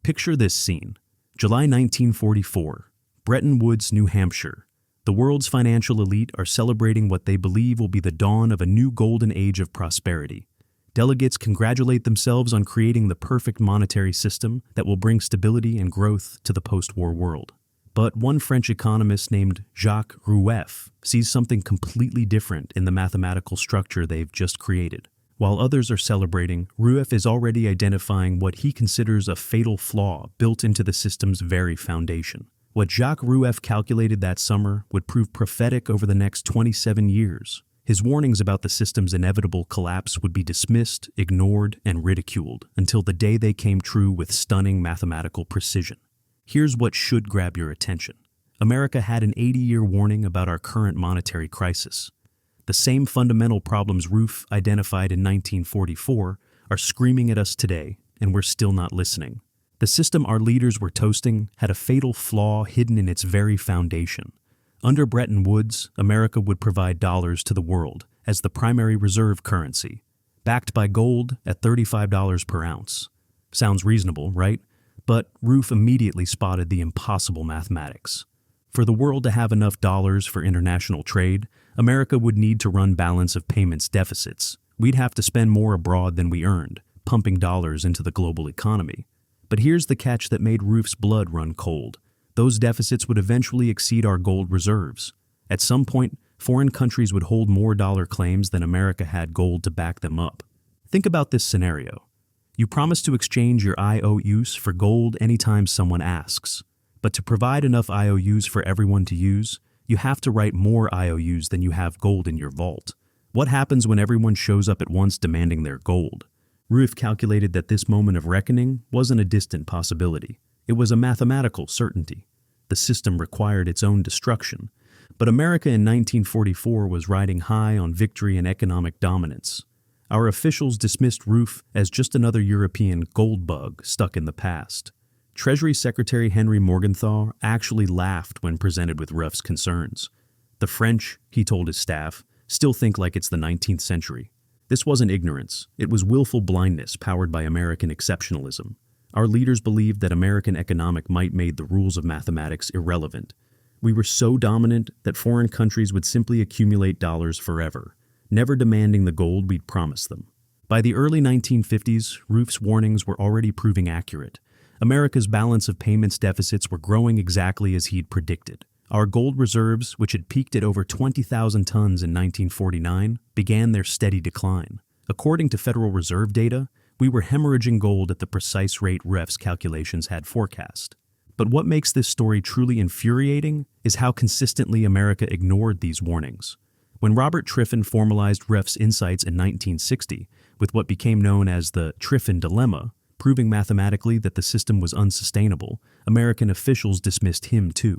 Picture this scene. July 1944, Bretton Woods, New Hampshire. The world's financial elite are celebrating what they believe will be the dawn of a new golden age of prosperity. Delegates congratulate themselves on creating the perfect monetary system that will bring stability and growth to the post-war world. But one French economist named Jacques Rueff sees something completely different in the mathematical structure they've just created. While others are celebrating, Rueff is already identifying what he considers a fatal flaw built into the system's very foundation. What Jacques Rueff calculated that summer would prove prophetic over the next 27 years. His warnings about the system's inevitable collapse would be dismissed, ignored, and ridiculed until the day they came true with stunning mathematical precision. Here's what should grab your attention. America had an 80-year warning about our current monetary crisis. The same fundamental problems Rueff identified in 1944 are screaming at us today, and we're still not listening. The system our leaders were toasting had a fatal flaw hidden in its very foundation. Under Bretton Woods, America would provide dollars to the world as the primary reserve currency, backed by gold at $35 per ounce. Sounds reasonable, right? But Rueff immediately spotted the impossible mathematics. For the world to have enough dollars for international trade, America would need to run balance of payments deficits. We'd have to spend more abroad than we earned, pumping dollars into the global economy. But here's the catch that made Rueff's blood run cold. Those deficits would eventually exceed our gold reserves. At some point, foreign countries would hold more dollar claims than America had gold to back them up. Think about this scenario. You promise to exchange your IOUs for gold anytime someone asks. But to provide enough IOUs for everyone to use, you have to write more IOUs than you have gold in your vault. What happens when everyone shows up at once demanding their gold? Rueff calculated that this moment of reckoning wasn't a distant possibility. It was a mathematical certainty. The system required its own destruction. But America in 1944 was riding high on victory and economic dominance. Our officials dismissed Rueff as just another European gold bug stuck in the past. Treasury Secretary Henry Morgenthau actually laughed when presented with Rueff's concerns. The French, he told his staff, still think like it's the 19th century. This wasn't ignorance. It was willful blindness powered by American exceptionalism. Our leaders believed that American economic might made the rules of mathematics irrelevant. We were so dominant that foreign countries would simply accumulate dollars forever, never demanding the gold we'd promised them. By the early 1950s, Rueff's warnings were already proving accurate. America's balance of payments deficits were growing exactly as he'd predicted. Our gold reserves, which had peaked at over 20,000 tons in 1949, began their steady decline. According to Federal Reserve data, we were hemorrhaging gold at the precise rate Rueff's calculations had forecast. But what makes this story truly infuriating is how consistently America ignored these warnings. When Robert Triffin formalized Rueff's insights in 1960 with what became known as the Triffin Dilemma, proving mathematically that the system was unsustainable, American officials dismissed him too.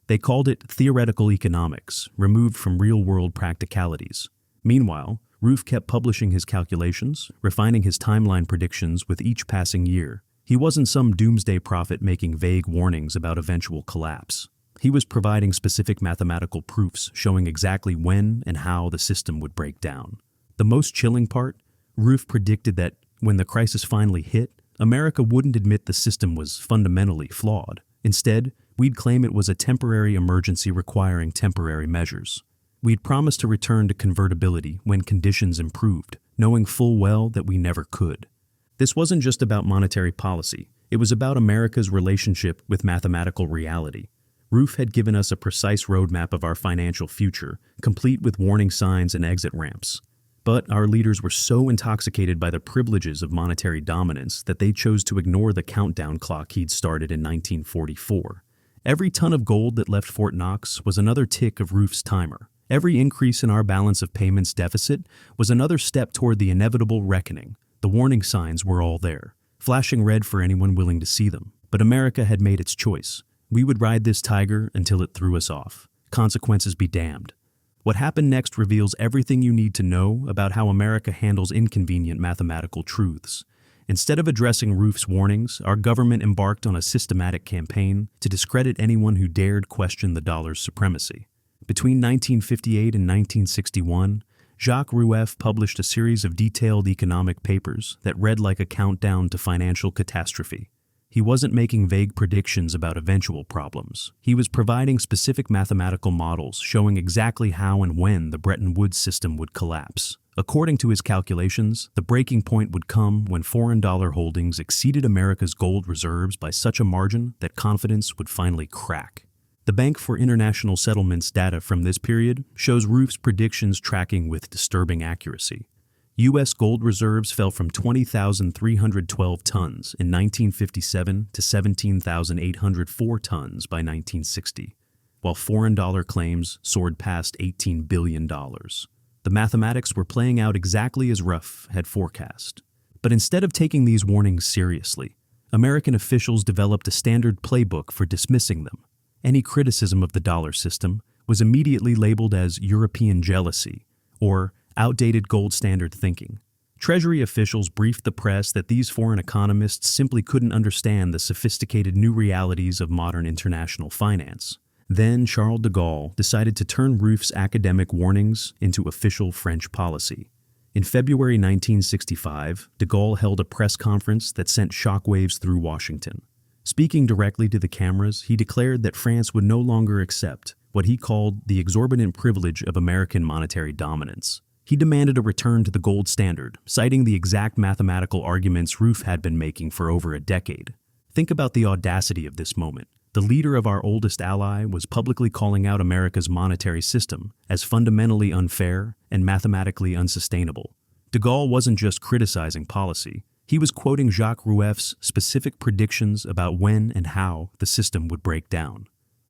They called it theoretical economics, removed from real-world practicalities. Meanwhile, Rueff kept publishing his calculations, refining his timeline predictions with each passing year. He wasn't some doomsday prophet making vague warnings about eventual collapse. He was providing specific mathematical proofs showing exactly when and how the system would break down. The most chilling part, Rueff predicted that when the crisis finally hit, America wouldn't admit the system was fundamentally flawed. Instead, we'd claim it was a temporary emergency requiring temporary measures. We'd promised to return to convertibility when conditions improved, knowing full well that we never could. This wasn't just about monetary policy. It was about America's relationship with mathematical reality. Rueff had given us a precise roadmap of our financial future, complete with warning signs and exit ramps. But our leaders were so intoxicated by the privileges of monetary dominance that they chose to ignore the countdown clock he'd started in 1944. Every ton of gold that left Fort Knox was another tick of Rueff's timer. Every increase in our balance of payments deficit was another step toward the inevitable reckoning. The warning signs were all there, flashing red for anyone willing to see them. But America had made its choice. We would ride this tiger until it threw us off. Consequences be damned. What happened next reveals everything you need to know about how America handles inconvenient mathematical truths. Instead of addressing Rueff's warnings, our government embarked on a systematic campaign to discredit anyone who dared question the dollar's supremacy. Between 1958 and 1961, Jacques Rueff published a series of detailed economic papers that read like a countdown to financial catastrophe. He wasn't making vague predictions about eventual problems. He was providing specific mathematical models showing exactly how and when the Bretton Woods system would collapse. According to his calculations, the breaking point would come when foreign dollar holdings exceeded America's gold reserves by such a margin that confidence would finally crack. The Bank for International Settlements data from this period shows Roof's predictions tracking with disturbing accuracy. U.S. gold reserves fell from 20,312 tons in 1957 to 17,804 tons by 1960, while foreign dollar claims soared past $18 billion. The mathematics were playing out exactly as Ruff had forecast. But instead of taking these warnings seriously, American officials developed a standard playbook for dismissing them. Any criticism of the dollar system was immediately labeled as European jealousy or outdated gold standard thinking. Treasury officials briefed the press that these foreign economists simply couldn't understand the sophisticated new realities of modern international finance. Then Charles de Gaulle decided to turn Roof's academic warnings into official French policy. In February 1965, de Gaulle held a press conference that sent shockwaves through Washington. Speaking directly to the cameras, he declared that France would no longer accept what he called the exorbitant privilege of American monetary dominance. He demanded a return to the gold standard, citing the exact mathematical arguments Roof had been making for over a decade. Think about the audacity of this moment. The leader of our oldest ally was publicly calling out America's monetary system as fundamentally unfair and mathematically unsustainable. De Gaulle wasn't just criticizing policy. He was quoting Jacques Rueff's specific predictions about when and how the system would break down.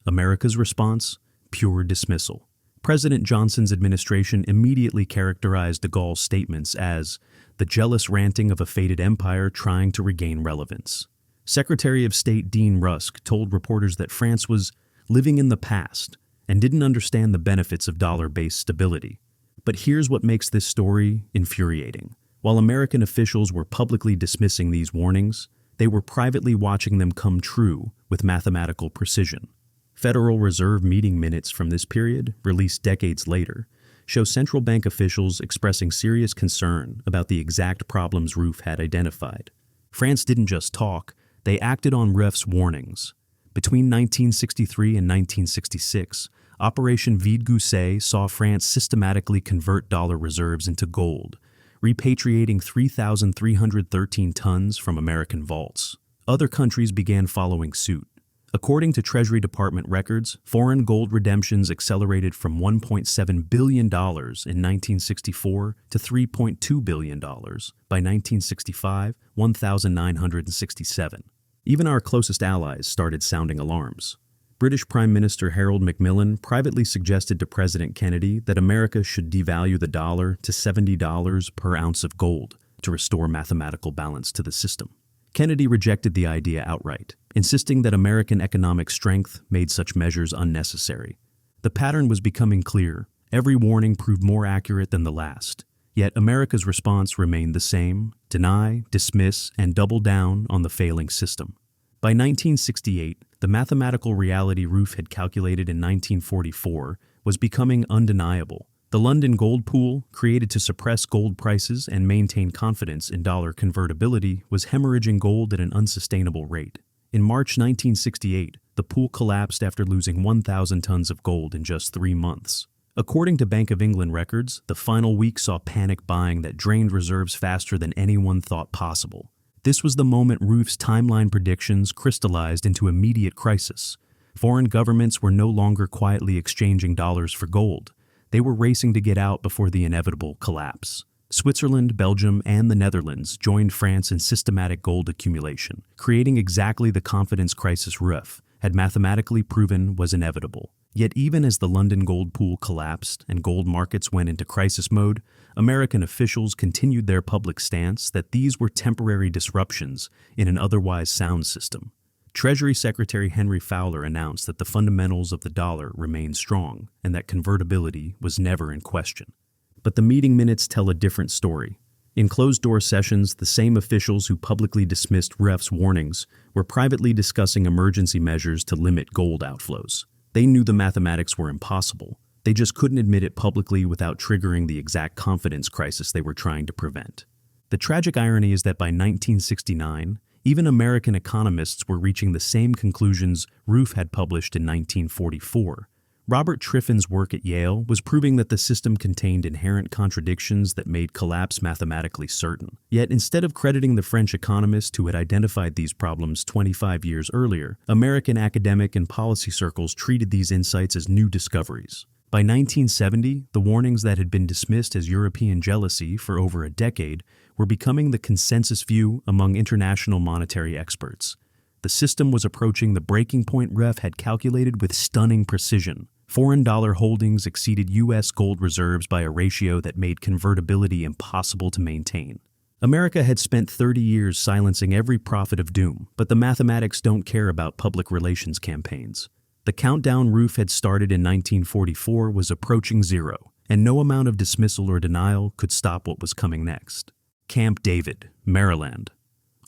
America's response? Pure dismissal. President Johnson's administration immediately characterized de Gaulle's statements as the jealous ranting of a fated empire trying to regain relevance. Secretary of State Dean Rusk told reporters that France was living in the past and didn't understand the benefits of dollar-based stability. But here's what makes this story infuriating. While American officials were publicly dismissing these warnings, they were privately watching them come true with mathematical precision. Federal Reserve meeting minutes from this period, released decades later, show central bank officials expressing serious concern about the exact problems Roof had identified. France didn't just talk, they acted on Rueff's warnings. Between 1963 and 1966, Operation Vide Gousset saw France systematically convert dollar reserves into gold, repatriating 3,313 tons from American vaults. Other countries began following suit. According to Treasury Department records, foreign gold redemptions accelerated from $1.7 billion in 1964 to $3.2 billion by 1965, 1,967. Even our closest allies started sounding alarms. British Prime Minister Harold Macmillan privately suggested to President Kennedy that America should devalue the dollar to $70 per ounce of gold to restore mathematical balance to the system. Kennedy rejected the idea outright, insisting that American economic strength made such measures unnecessary. The pattern was becoming clear. Every warning proved more accurate than the last. Yet America's response remained the same: deny, dismiss, and double down on the failing system. By 1968, the mathematical reality Roof had calculated in 1944 was becoming undeniable. The London Gold Pool, created to suppress gold prices and maintain confidence in dollar convertibility, was hemorrhaging gold at an unsustainable rate. In March 1968, the pool collapsed after losing 1,000 tons of gold in just 3 months. According to Bank of England records, the final week saw panic buying that drained reserves faster than anyone thought possible. This was the moment Roof's timeline predictions crystallized into immediate crisis. Foreign governments were no longer quietly exchanging dollars for gold. They were racing to get out before the inevitable collapse. Switzerland, Belgium, and the Netherlands joined France in systematic gold accumulation, creating exactly the confidence crisis Roof had mathematically proven was inevitable. Yet even as the London gold pool collapsed and gold markets went into crisis mode, American officials continued their public stance that these were temporary disruptions in an otherwise sound system. Treasury Secretary Henry Fowler announced that the fundamentals of the dollar remained strong and that convertibility was never in question. But the meeting minutes tell a different story. In closed-door sessions, the same officials who publicly dismissed Rueff's warnings were privately discussing emergency measures to limit gold outflows. They knew the mathematics were impossible. They just couldn't admit it publicly without triggering the exact confidence crisis they were trying to prevent. The tragic irony is that by 1969, Even American economists were reaching the same conclusions Ruff had published in 1944. Robert Triffin's work at Yale was proving that the system contained inherent contradictions that made collapse mathematically certain. Yet instead of crediting the French economist who had identified these problems 25 years earlier, American academic and policy circles treated these insights as new discoveries. By 1970, the warnings that had been dismissed as European jealousy for over a decade were becoming the consensus view among international monetary experts. The system was approaching the breaking point Ruff had calculated with stunning precision. Foreign dollar holdings exceeded U.S. gold reserves by a ratio that made convertibility impossible to maintain. America had spent 30 years silencing every prophet of doom, but the mathematics don't care about public relations campaigns. The countdown Ruff had started in 1944 was approaching zero, and no amount of dismissal or denial could stop what was coming next. Camp David, Maryland.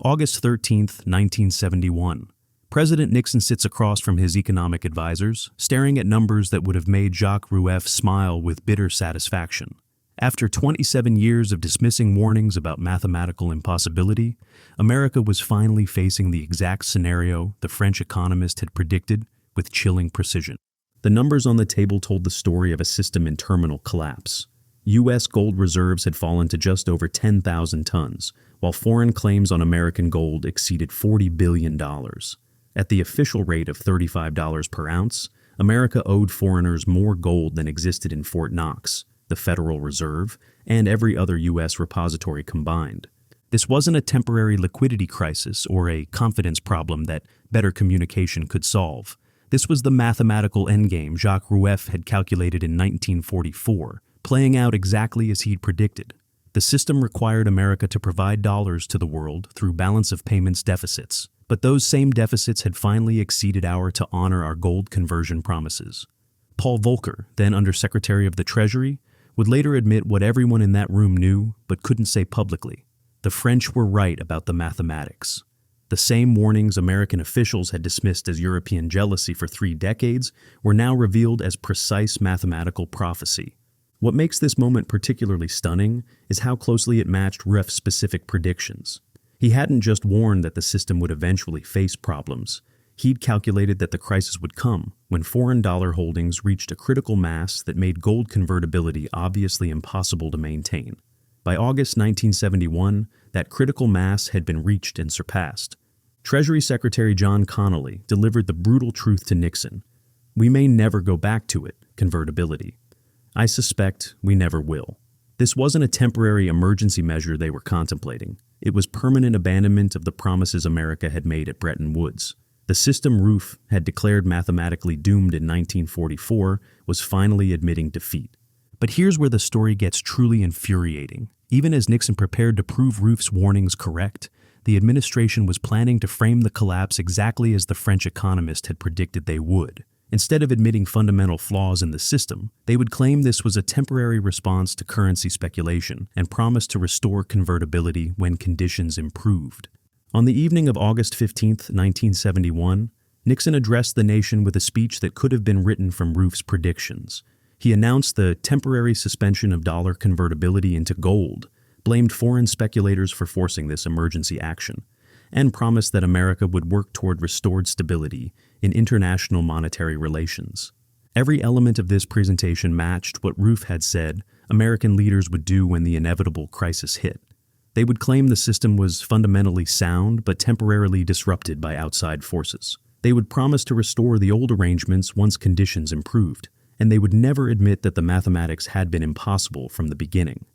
August 13, 1971. President Nixon sits across from his economic advisors, staring at numbers that would have made Jacques Rueff smile with bitter satisfaction. After 27 years of dismissing warnings about mathematical impossibility, America was finally facing the exact scenario the French economist had predicted with chilling precision. The numbers on the table told the story of a system in terminal collapse. U.S. gold reserves had fallen to just over 10,000 tons, while foreign claims on American gold exceeded $40 billion. At the official rate of $35 per ounce, America owed foreigners more gold than existed in Fort Knox, the Federal Reserve, and every other U.S. repository combined. This wasn't a temporary liquidity crisis or a confidence problem that better communication could solve. This was the mathematical endgame Jacques Rueff had calculated in 1944, playing out exactly as he'd predicted. The system required America to provide dollars to the world through balance of payments deficits. But those same deficits had finally exceeded our to honor our gold conversion promises. Paul Volcker, then Undersecretary of the Treasury, would later admit what everyone in that room knew but couldn't say publicly. The French were right about the mathematics. The same warnings American officials had dismissed as European jealousy for 3 decades were now revealed as precise mathematical prophecy. What makes this moment particularly stunning is how closely it matched Rueff's specific predictions. He hadn't just warned that the system would eventually face problems. He'd calculated that the crisis would come when foreign dollar holdings reached a critical mass that made gold convertibility obviously impossible to maintain. By August 1971, that critical mass had been reached and surpassed. Treasury Secretary John Connally delivered the brutal truth to Nixon. We may never go back to it, convertibility. I suspect we never will. This wasn't a temporary emergency measure they were contemplating. It was permanent abandonment of the promises America had made at Bretton Woods. The system Ruff had declared mathematically doomed in 1944 was finally admitting defeat. But here's where the story gets truly infuriating. Even as Nixon prepared to prove Ruff's warnings correct, the administration was planning to frame the collapse exactly as the French economist had predicted they would. Instead of admitting fundamental flaws in the system, they would claim this was a temporary response to currency speculation and promise to restore convertibility when conditions improved. On the evening of August 15, 1971, Nixon addressed the nation with a speech that could have been written from Ruff's predictions. He announced the temporary suspension of dollar convertibility into gold, blamed foreign speculators for forcing this emergency action, and promised that America would work toward restored stability in international monetary relations. Every element of this presentation matched what Ruff had said American leaders would do when the inevitable crisis hit. They would claim the system was fundamentally sound but temporarily disrupted by outside forces. They would promise to restore the old arrangements once conditions improved, and they would never admit that the mathematics had been impossible from the beginning.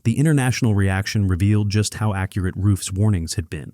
The international reaction revealed just how accurate Ruff's warnings had been.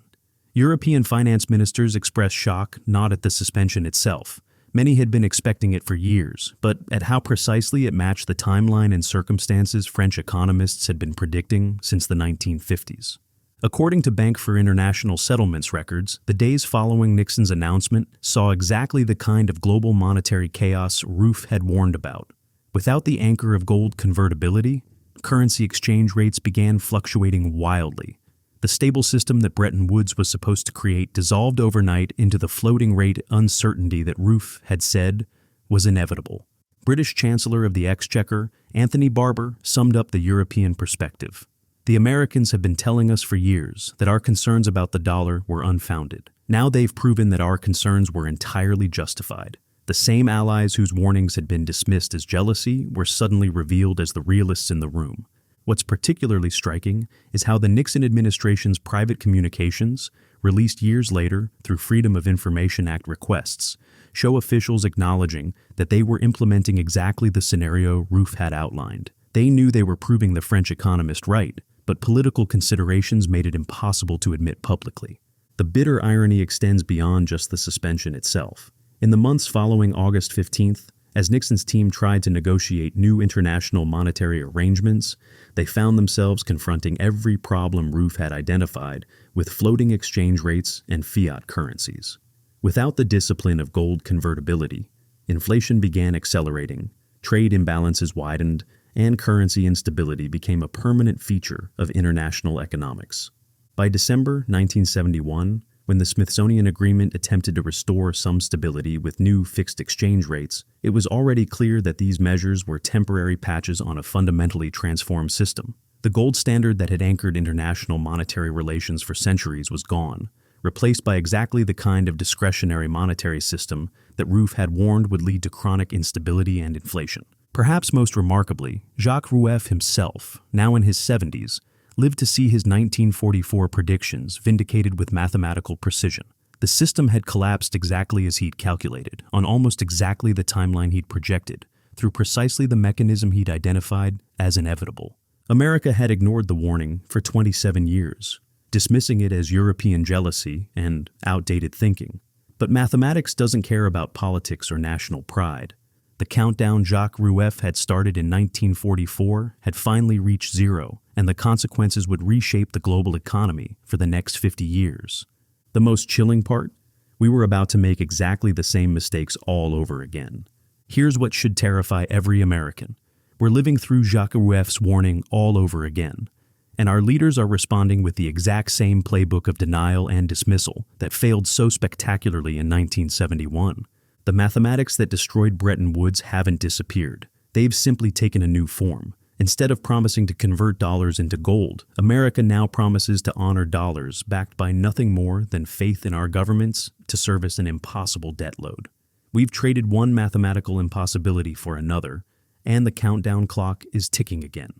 European finance ministers expressed shock not at the suspension itself. Many had been expecting it for years, but at how precisely it matched the timeline and circumstances French economists had been predicting since the 1950s. According to Bank for International Settlements records, the days following Nixon's announcement saw exactly the kind of global monetary chaos Ruff had warned about. Without the anchor of gold convertibility, currency exchange rates began fluctuating wildly. The stable system that Bretton Woods was supposed to create dissolved overnight into the floating rate uncertainty that Ruff had said was inevitable. British Chancellor of the Exchequer, Anthony Barber, summed up the European perspective. The Americans have been telling us for years that our concerns about the dollar were unfounded. Now they've proven that our concerns were entirely justified. The same allies whose warnings had been dismissed as jealousy were suddenly revealed as the realists in the room. What's particularly striking is how the Nixon administration's private communications, released years later through Freedom of Information Act requests, show officials acknowledging that they were implementing exactly the scenario Roof had outlined. They knew they were proving the French economist right, but political considerations made it impossible to admit publicly. The bitter irony extends beyond just the suspension itself. In the months following August 15th, as Nixon's team tried to negotiate new international monetary arrangements, they found themselves confronting every problem Roof had identified with floating exchange rates and fiat currencies. Without the discipline of gold convertibility, inflation began accelerating, trade imbalances widened, and currency instability became a permanent feature of international economics. By December 1971, when the Smithsonian Agreement attempted to restore some stability with new fixed exchange rates, it was already clear that these measures were temporary patches on a fundamentally transformed system. The gold standard that had anchored international monetary relations for centuries was gone, replaced by exactly the kind of discretionary monetary system that Roof had warned would lead to chronic instability and inflation. Perhaps most remarkably, Jacques Rueff himself, now in his 70s, lived to see his 1944 predictions vindicated with mathematical precision. The system had collapsed exactly as he'd calculated, on almost exactly the timeline he'd projected, through precisely the mechanism he'd identified as inevitable. America had ignored the warning for 27 years, dismissing it as European jealousy and outdated thinking. But mathematics doesn't care about politics or national pride. The countdown Jacques Rueff had started in 1944 had finally reached zero, and the consequences would reshape the global economy for the next 50 years. The most chilling part? We were about to make exactly the same mistakes all over again. Here's what should terrify every American. We're living through Jacques Rueff's warning all over again, and our leaders are responding with the exact same playbook of denial and dismissal that failed so spectacularly in 1971. The mathematics that destroyed Bretton Woods haven't disappeared. They've simply taken a new form. Instead of promising to convert dollars into gold, America now promises to honor dollars backed by nothing more than faith in our governments to service an impossible debt load. We've traded one mathematical impossibility for another, and the countdown clock is ticking again.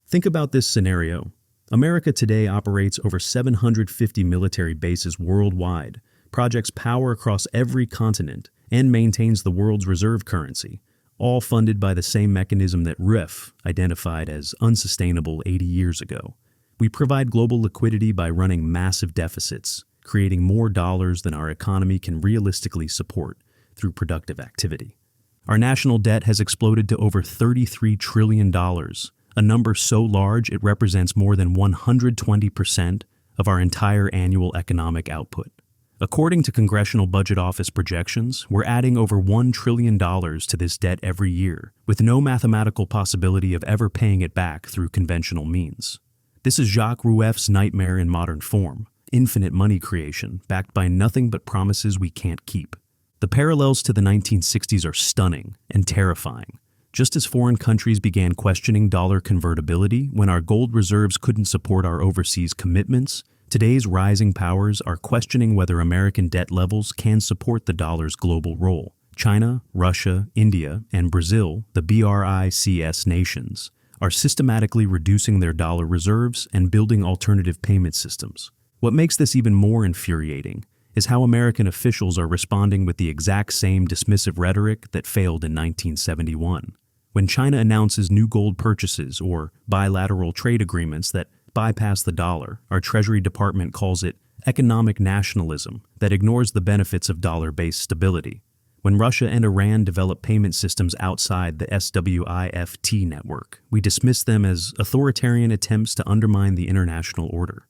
Think about this scenario. America today operates over 750 military bases worldwide, projects power across every continent, and maintains the world's reserve currency, all funded by the same mechanism that Rueff identified as unsustainable 80 years ago. We provide global liquidity by running massive deficits, creating more dollars than our economy can realistically support through productive activity. Our national debt has exploded to over $33 trillion, a number so large it represents more than 120% of our entire annual economic output. According to Congressional Budget Office projections, we're adding over $1 trillion to this debt every year, with no mathematical possibility of ever paying it back through conventional means. This is Jacques Rueff's nightmare in modern form, infinite money creation backed by nothing but promises we can't keep. The parallels to the 1960s are stunning and terrifying. Just as foreign countries began questioning dollar convertibility when our gold reserves couldn't support our overseas commitments, today's rising powers are questioning whether American debt levels can support the dollar's global role. China, Russia, India, and Brazil, the BRICS nations, are systematically reducing their dollar reserves and building alternative payment systems. What makes this even more infuriating is how American officials are responding with the exact same dismissive rhetoric that failed in 1971. When China announces new gold purchases or bilateral trade agreements that bypass the dollar, our Treasury Department calls it economic nationalism that ignores the benefits of dollar-based stability. When Russia and Iran develop payment systems outside the SWIFT network, we dismiss them as authoritarian attempts to undermine the international order.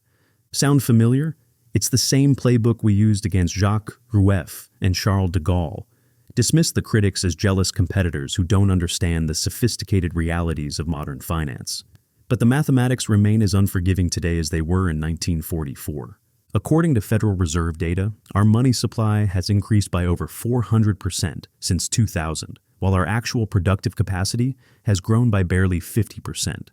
Sound familiar? It's the same playbook we used against Jacques Rueff and Charles de Gaulle. Dismiss the critics as jealous competitors who don't understand the sophisticated realities of modern finance. But the mathematics remain as unforgiving today as they were in 1944. According to Federal Reserve data, our money supply has increased by over 400% since 2000, while our actual productive capacity has grown by barely 50%.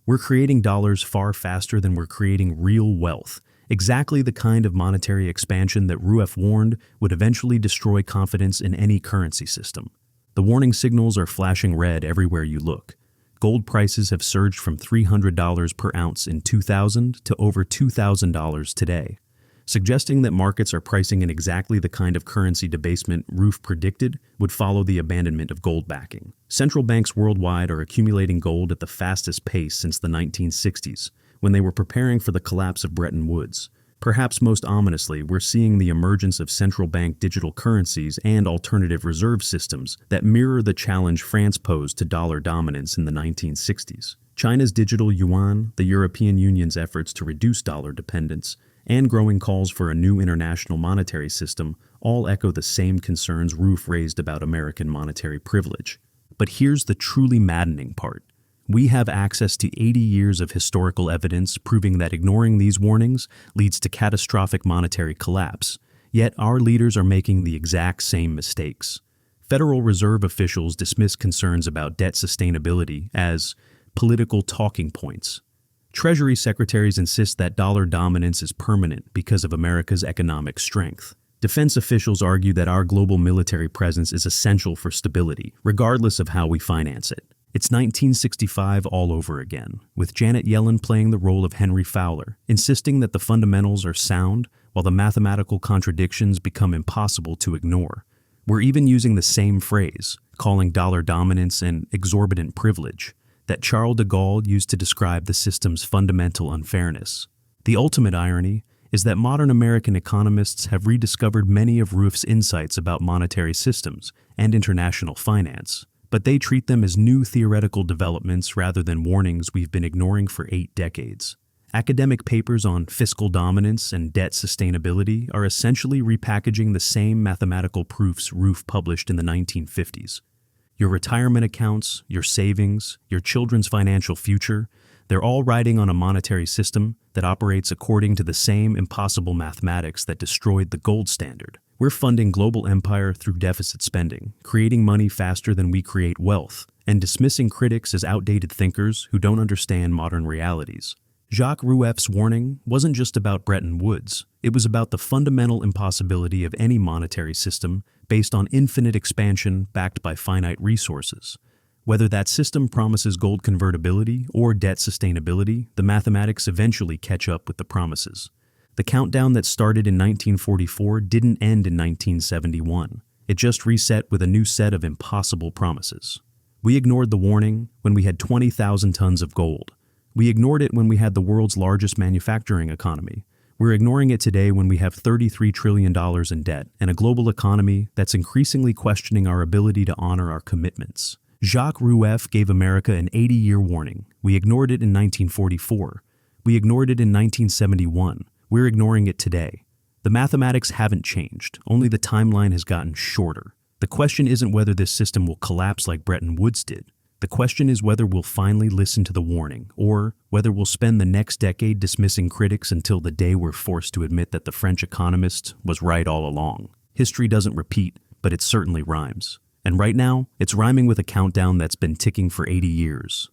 We're creating dollars far faster than we're creating real wealth, exactly the kind of monetary expansion that Rueff warned would eventually destroy confidence in any currency system. The warning signals are flashing red everywhere you look. Gold prices have surged from $300 per ounce in 2000 to over $2,000 today, suggesting that markets are pricing in exactly the kind of currency debasement Rueff predicted would follow the abandonment of gold backing. Central banks worldwide are accumulating gold at the fastest pace since the 1960s, when they were preparing for the collapse of Bretton Woods. Perhaps most ominously, we're seeing the emergence of central bank digital currencies and alternative reserve systems that mirror the challenge France posed to dollar dominance in the 1960s. China's digital yuan, the European Union's efforts to reduce dollar dependence, and growing calls for a new international monetary system all echo the same concerns Rueff raised about American monetary privilege. But here's the truly maddening part. We have access to 80 years of historical evidence proving that ignoring these warnings leads to catastrophic monetary collapse, yet our leaders are making the exact same mistakes. Federal Reserve officials dismiss concerns about debt sustainability as political talking points. Treasury secretaries insist that dollar dominance is permanent because of America's economic strength. Defense officials argue that our global military presence is essential for stability, regardless of how we finance it. It's 1965 all over again, with Janet Yellen playing the role of Henry Fowler, insisting that the fundamentals are sound while the mathematical contradictions become impossible to ignore. We're even using the same phrase, calling dollar dominance an exorbitant privilege, that Charles de Gaulle used to describe the system's fundamental unfairness. The ultimate irony is that modern American economists have rediscovered many of Rueff's insights about monetary systems and international finance, but they treat them as new theoretical developments rather than warnings we've been ignoring for 8 decades. Academic papers on fiscal dominance and debt sustainability are essentially repackaging the same mathematical proofs Rueff published in the 1950s. Your retirement accounts, your savings, your children's financial future, they're all riding on a monetary system that operates according to the same impossible mathematics that destroyed the gold standard. We're funding global empire through deficit spending, creating money faster than we create wealth, and dismissing critics as outdated thinkers who don't understand modern realities. Jacques Rueff's warning wasn't just about Bretton Woods. It was about the fundamental impossibility of any monetary system based on infinite expansion backed by finite resources. Whether that system promises gold convertibility or debt sustainability, the mathematics eventually catch up with the promises. The countdown that started in 1944 didn't end in 1971. It just reset with a new set of impossible promises. We ignored the warning when we had 20,000 tons of gold. We ignored it when we had the world's largest manufacturing economy. We're ignoring it today when we have $33 trillion in debt and a global economy that's increasingly questioning our ability to honor our commitments. Jacques Rueff gave America an 80-year warning. We ignored it in 1944. We ignored it in 1971. We're ignoring it today. The mathematics haven't changed, only the timeline has gotten shorter. The question isn't whether this system will collapse like Bretton Woods did. The question is whether we'll finally listen to the warning, or whether we'll spend the next decade dismissing critics until the day we're forced to admit that the French economist was right all along. History doesn't repeat, but it certainly rhymes. And right now, it's rhyming with a countdown that's been ticking for 80 years.